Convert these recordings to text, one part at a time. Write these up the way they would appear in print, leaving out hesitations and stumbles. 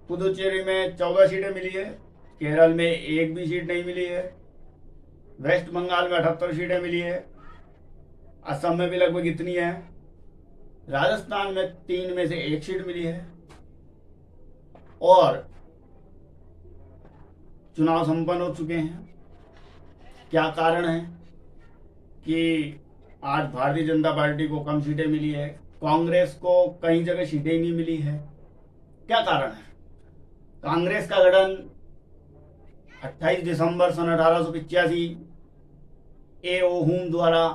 पुदुचेरी में 14 सीटें मिली है, केरल में एक भी सीट नहीं मिली है, वेस्ट बंगाल में 78 सीटें मिली है, असम में भी लगभग इतनी है, राजस्थान में 3 में से 1 सीट मिली है। और चुनाव संपन्न हो चुके हैं। क्या कारण है कि आज भारतीय जनता पार्टी को कम सीटें मिली है, कांग्रेस को कई जगह सीटें ही नहीं मिली है? क्या कारण है? कांग्रेस का गठन 28 दिसंबर सन 1885 ए ओ हुम द्वारा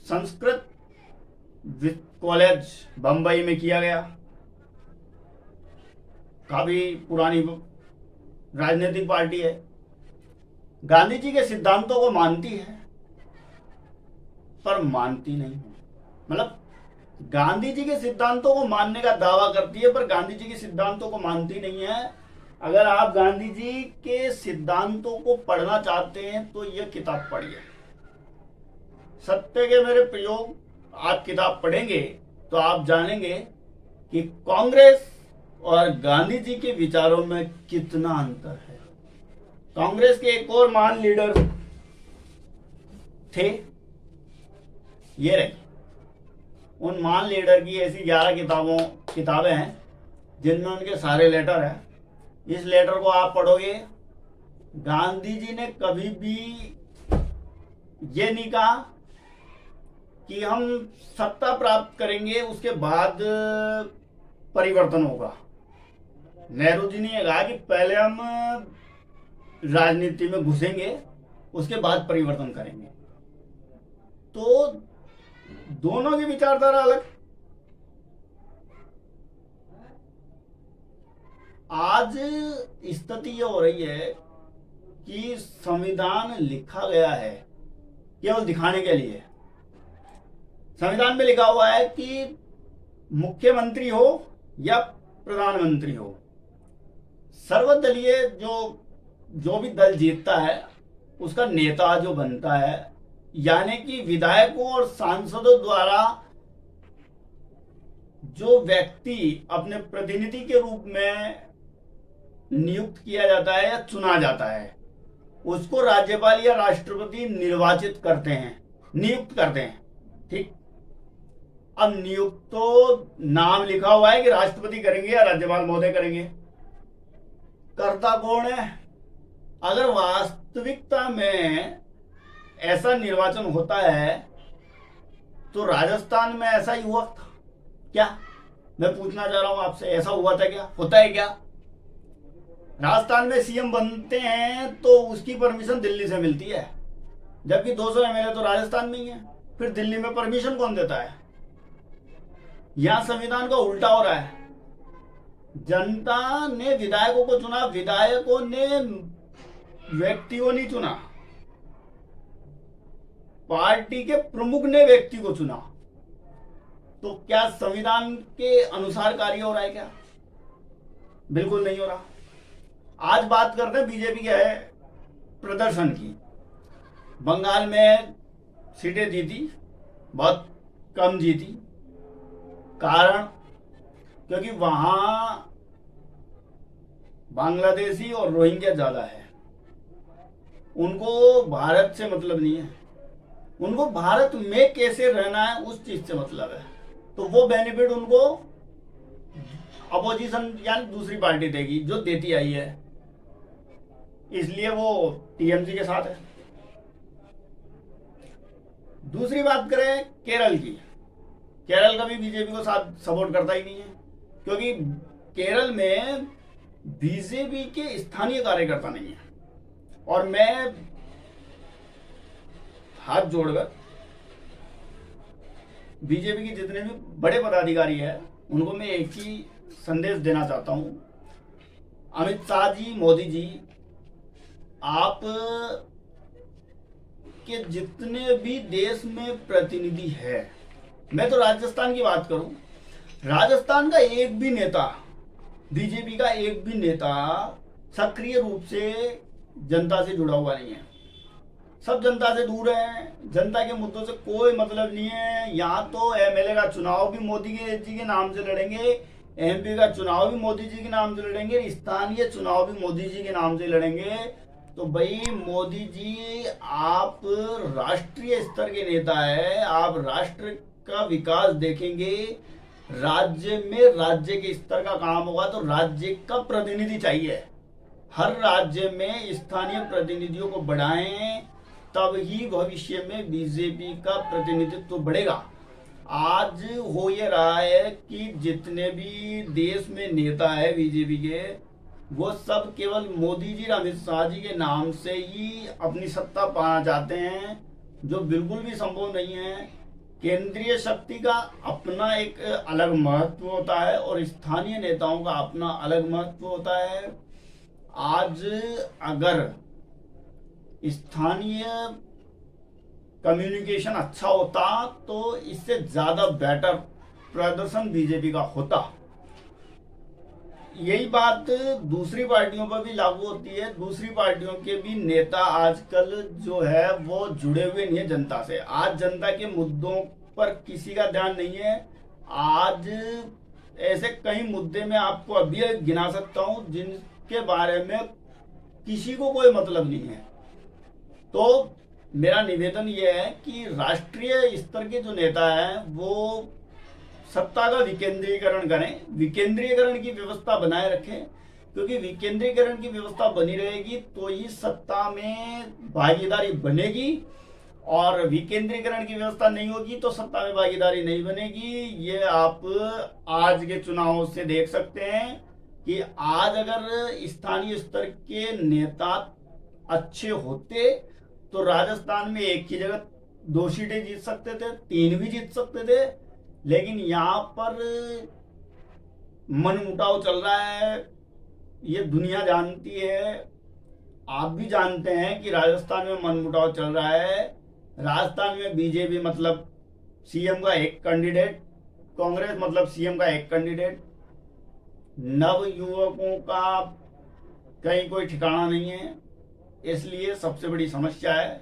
संस्कृत कॉलेज बंबई में किया गया। काफी पुरानी राजनीतिक पार्टी है, गांधी जी के सिद्धांतों को मानती है पर मानती नहीं है। मतलब गांधी जी के सिद्धांतों को मानने का दावा करती है पर गांधी जी के सिद्धांतों को मानती नहीं है। अगर आप गांधी जी के सिद्धांतों को पढ़ना चाहते हैं तो यह किताब पढ़िए, सत्य के मेरे प्रयोग। आप किताब पढ़ेंगे तो आप जानेंगे कि कांग्रेस और गांधी जी के विचारों में कितना अंतर है। कांग्रेस के एक और महान लीडर थे, ये रहे। उन महान लीडर की ऐसी 11 किताबें हैं जिनमें उनके सारे लेटर हैं। इस लेटर को आप पढ़ोगे, गांधी जी ने कभी भी ये नहीं कहा कि हम सत्ता प्राप्त करेंगे उसके बाद परिवर्तन होगा। नेहरू जी ने यह कहा कि पहले हम राजनीति में घुसेंगे उसके बाद परिवर्तन करेंगे। तो दोनों की विचारधारा अलग। आज स्थिति यह हो रही है कि संविधान लिखा गया है केवल दिखाने के लिए। संविधान में लिखा हुआ है कि मुख्यमंत्री हो या प्रधानमंत्री हो, सर्वदलीय जो भी दल जीतता है उसका नेता जो बनता है, यानी कि विधायकों और सांसदों द्वारा जो व्यक्ति अपने प्रतिनिधि के रूप में नियुक्त किया जाता है या चुना जाता है, उसको राज्यपाल या राष्ट्रपति निर्वाचित करते हैं, नियुक्त करते हैं। ठीक, अब नियुक्त तो नाम लिखा हुआ है कि राष्ट्रपति करेंगे या राज्यपाल महोदय करेंगे, करता कौन है? अगर वास्तविकता में ऐसा निर्वाचन होता है तो राजस्थान में ऐसा ही हुआ था क्या? मैं पूछना चाह रहा हूं आपसे, ऐसा हुआ था क्या? होता है क्या? राजस्थान में सीएम बनते हैं तो उसकी परमिशन दिल्ली से मिलती है, जबकि 200 एमएलए तो राजस्थान में ही है। फिर दिल्ली में परमिशन कौन देता है? यहां संविधान का उल्टा हो रहा है। जनता ने विधायकों को चुना, विधायकों ने व्यक्ति को नहीं चुना, पार्टी के प्रमुख ने व्यक्ति को चुना। तो क्या संविधान के अनुसार कार्य हो रहा है क्या? बिल्कुल नहीं हो रहा। आज बात करते हैं बीजेपी के प्रदर्शन की। बंगाल में सीटें जीती, बहुत कम जीती। कारण क्योंकि वहां बांग्लादेशी और रोहिंग्या ज्यादा है। उनको भारत से मतलब नहीं है, उनको भारत में कैसे रहना है उस चीज से मतलब है। तो वो बेनिफिट उनको अपोजिशन यानी दूसरी पार्टी देगी जो देती आई है, इसलिए वो टीएमसी के साथ है। दूसरी बात करें केरल की, केरल का भी बीजेपी को साथ सपोर्ट करता ही नहीं है, क्योंकि केरल में बीजेपी के स्थानीय कार्यकर्ता नहीं है। और मैं हाथ जोड़कर बीजेपी के जितने भी बड़े पदाधिकारी हैं उनको मैं एक ही संदेश देना चाहता हूं। अमित शाह जी, मोदी जी, आप के जितने भी देश में प्रतिनिधि है, मैं तो राजस्थान की बात करूं, राजस्थान का एक भी नेता, बीजेपी का एक भी नेता सक्रिय रूप से जनता से जुड़ा हुआ नहीं है। सब जनता से दूर है, जनता के मुद्दों से कोई मतलब नहीं है। यहाँ तो एमएलए का चुनाव भी मोदी जी के नाम से लड़ेंगे, एमपी का चुनाव भी मोदी जी के नाम से लड़ेंगे, स्थानीय चुनाव भी मोदी जी के नाम से लड़ेंगे। तो भाई मोदी जी, आप राष्ट्रीय स्तर के नेता है, आप राष्ट्र का विकास देखेंगे। राज्य में राज्य के स्तर का काम होगा तो राज्य का प्रतिनिधि चाहिए। हर राज्य में स्थानीय प्रतिनिधियों को बढ़ाएं, तब ही भविष्य में बीजेपी का प्रतिनिधित्व बढ़ेगा। आज हो ये रहा है कि जितने भी देश में नेता है बीजेपी के, वो सब केवल मोदी जी और अमित शाह जी के नाम से ही अपनी सत्ता पाना चाहते हैं, जो बिल्कुल भी संभव नहीं है। केंद्रीय शक्ति का अपना एक अलग महत्व होता है और स्थानीय नेताओं का अपना अलग महत्व होता है। आज अगर स्थानीय कम्युनिकेशन अच्छा होता तो इससे ज्यादा बेटर प्रदर्शन बीजेपी का होता। यही बात दूसरी पार्टियों पर भी लागू होती है। दूसरी पार्टियों के भी नेता आजकल जो है वो जुड़े हुए नहीं है जनता से। आज जनता के मुद्दों पर किसी का ध्यान नहीं है। आज ऐसे कई मुद्दे मैं आपको अभी गिना सकता हूं जिनके बारे में किसी को कोई मतलब नहीं है। तो मेरा निवेदन यह है कि राष्ट्रीय स्तर के जो नेता हैं वो सत्ता का विकेंद्रीकरण करें, विकेंद्रीकरण की व्यवस्था बनाए रखें, क्योंकि विकेंद्रीकरण की व्यवस्था बनी रहेगी तो ही सत्ता में भागीदारी बनेगी, और विकेंद्रीकरण की व्यवस्था नहीं होगी तो सत्ता में भागीदारी नहीं बनेगी। ये आप आज के चुनाव से देख सकते हैं कि आज अगर स्थानीय स्तर के नेता अच्छे होते तो राजस्थान में एक की जगह 2 सीटें जीत सकते थे, 3 भी जीत सकते थे। लेकिन यहाँ पर मनमुटाव चल रहा है, ये दुनिया जानती है, आप भी जानते हैं कि राजस्थान में मनमुटाव चल रहा है। राजस्थान में बीजेपी मतलब सीएम का एक कैंडिडेट, कांग्रेस मतलब सीएम का एक कैंडिडेट, नव युवकों का कहीं कोई ठिकाना नहीं है। इसलिए सबसे बड़ी समस्या है।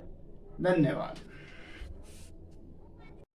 धन्यवाद।